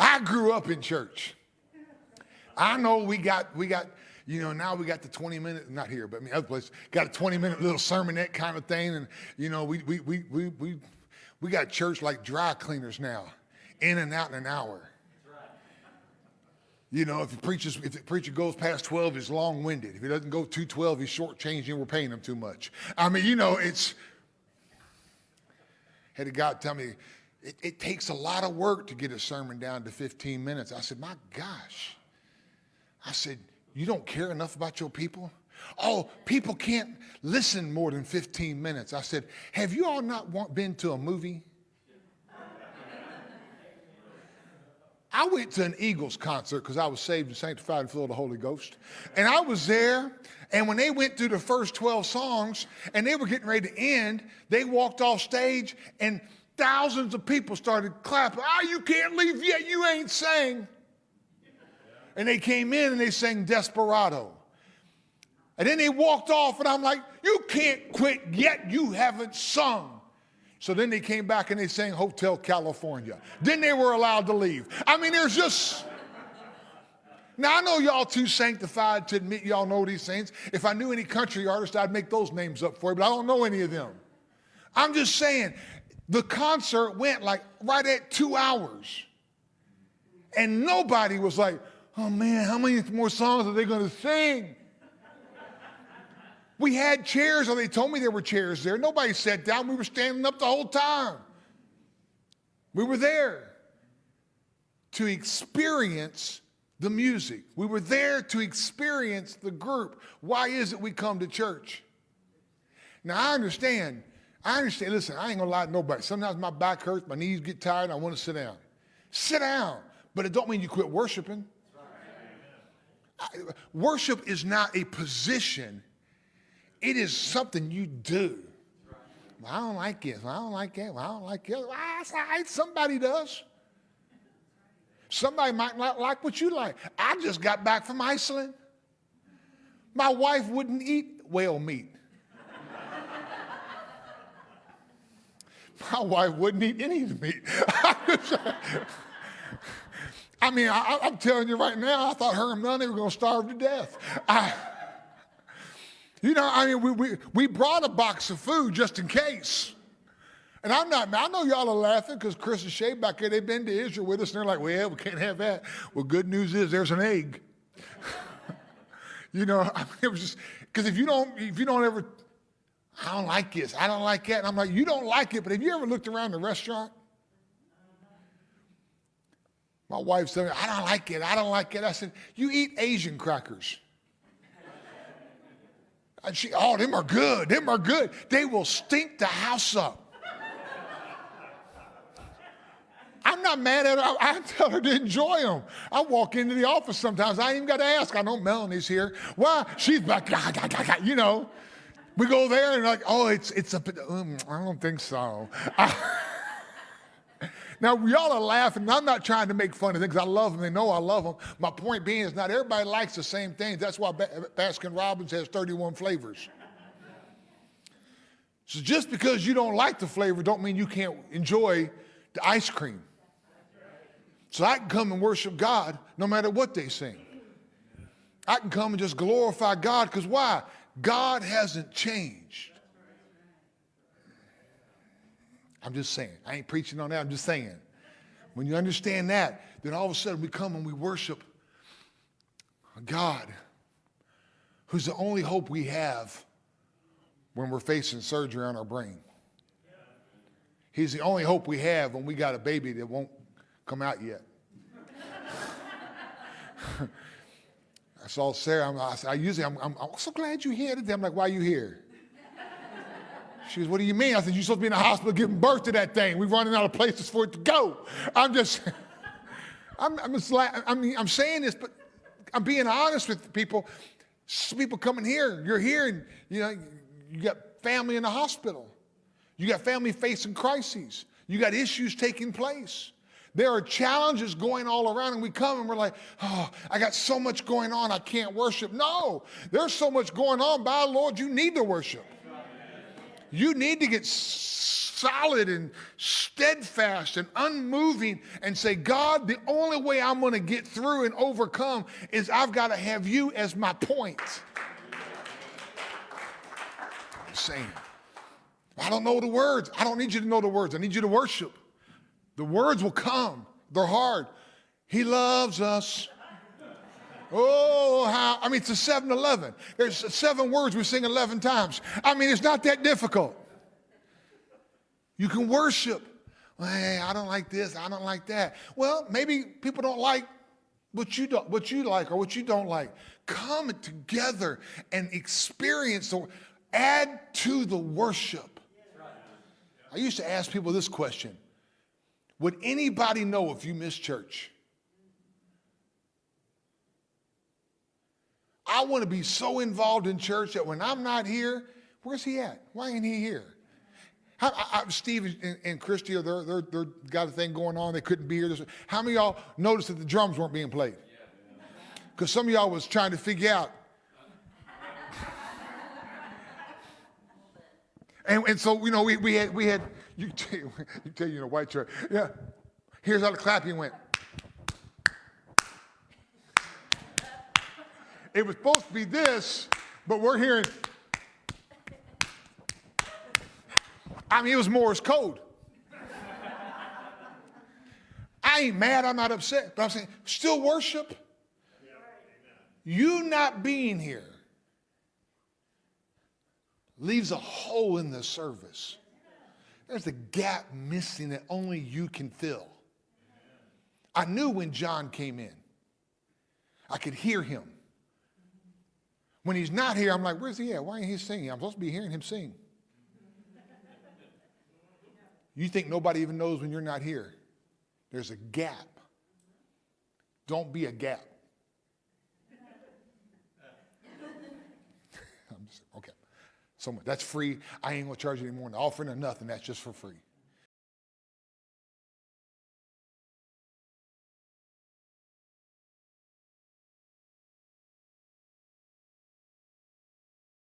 I grew up in church. I know we got, now we got the 20-minute, not here, but I mean other places, got a 20-minute little sermonette kind of thing. And, we got church like dry cleaners now, in and out in an hour. If the preacher goes past 12, he's long-winded. If he doesn't go to 12, he's shortchanging. We're paying him too much. I mean, had a guy tell me, it takes a lot of work to get a sermon down to 15 minutes. I said, my gosh. I said, you don't care enough about your people? Oh, people can't listen more than 15 minutes. I said, have you all not been to a movie? I went to an Eagles concert because I was saved and sanctified and full of the Holy Ghost. And I was there, and when they went through the first 12 songs and they were getting ready to end, they walked off stage and thousands of people started clapping. You can't leave yet, you ain't sang. And they came in and they sang Desperado. And then they walked off and I'm like, you can't quit yet, you haven't sung. So then they came back and they sang Hotel California. Then they were allowed to leave. I mean, there's just... Now, I know y'all too sanctified to admit y'all know these things. If I knew any country artists, I'd make those names up for you, but I don't know any of them. I'm just saying, the concert went like right at 2 hours. And nobody was like, oh man, how many more songs are they going to sing? We had chairs, or they told me there were chairs there. Nobody sat down. We were standing up the whole time. We were there to experience the music. We were there to experience the group. Why is it we come to church? Now, I understand. Listen, I ain't going to lie to nobody. Sometimes my back hurts, my knees get tired, and I want to sit down. Sit down. But it don't mean you quit worshiping. Worship is not a position. It is something you do. Well, I don't like it. Well, I don't like it. Well, I don't like it. Well, that's all right. Somebody does. Somebody might not like what you like. I just got back from Iceland. My wife wouldn't eat whale meat. My wife wouldn't eat any of the meat. I mean, I'm telling you right now, I thought her and Melanie were going to starve to death. We brought a box of food just in case. And I know y'all are laughing because Chris and Shay back there, they've been to Israel with us, and they're like, well, we can't have that. Well, good news is there's an egg. It was just, because if you don't ever, I don't like this, I don't like that. And I'm like, you don't like it, but have you ever looked around the restaurant? My wife said, I don't like it, I don't like it. I said, you eat Asian crackers. And them are good, them are good. They will stink the house up. I'm not mad at her. I tell her to enjoy them. I walk into the office sometimes. I ain't even got to ask. I know Melanie's here. Why? She's back, We go there and like, oh, it's a, I don't think so. Now, y'all are laughing. I'm not trying to make fun of them because I love them. They know I love them. My point being is not everybody likes the same things. That's why Baskin Robbins has 31 flavors. So just because you don't like the flavor don't mean you can't enjoy the ice cream. So I can come and worship God no matter what they sing. I can come and just glorify God because why? God hasn't changed. I'm just saying. I ain't preaching on that. I'm just saying. When you understand that, then all of a sudden we come and we worship a God who's the only hope we have when we're facing surgery on our brain. He's the only hope we have when we got a baby that won't come out yet. I saw Sarah. I'm so glad you're here today. I'm like, why are you here? She goes, what do you mean? I said, you're supposed to be in the hospital giving birth to that thing. We're running out of places for it to go. I'm saying this, but I'm being honest with people. People coming here, you're here, and you got family in the hospital. You got family facing crises. You got issues taking place. There are challenges going all around, and we come and we're like, oh, I got so much going on, I can't worship. No, there's so much going on. By the Lord, you need to worship. You need to get solid and steadfast and unmoving and say, God, the only way I'm going to get through and overcome is I've got to have you as my point. I'm saying, I don't know the words. I don't need you to know the words. I need you to worship. The words will come. They're hard. He loves us. Oh, how, I mean, it's a 7-Eleven. There's 7 words we sing 11 times. I mean, it's not that difficult. You can worship. Well, hey, I don't like this. I don't like that. Well, maybe people don't like what you like or what you don't like. Come together and experience, add to the worship. I used to ask people this question. Would anybody know if you miss church? I want to be so involved in church that when I'm not here, where's he at? Why ain't he here? Steve and Christy, they're got a thing going on. They couldn't be here. How many of y'all noticed that the drums weren't being played? Because some of y'all was trying to figure out. And so, you know, we had you tell you in a white church. Yeah. Here's how the clapping went. It was supposed to be this, but we're hearing. I mean, it was Morse code. I ain't mad, I'm not upset, but I'm saying, still worship. You not being here leaves a hole in the service. There's a gap missing that only you can fill. I knew when John came in. I could hear him. When he's not here, I'm like, where's he at? Why ain't he singing? I'm supposed to be hearing him sing. You think nobody even knows when you're not here. There's a gap. Don't be a gap. I'm just, okay. So that's free. I ain't going to charge you any more in the offering or nothing. That's just for free.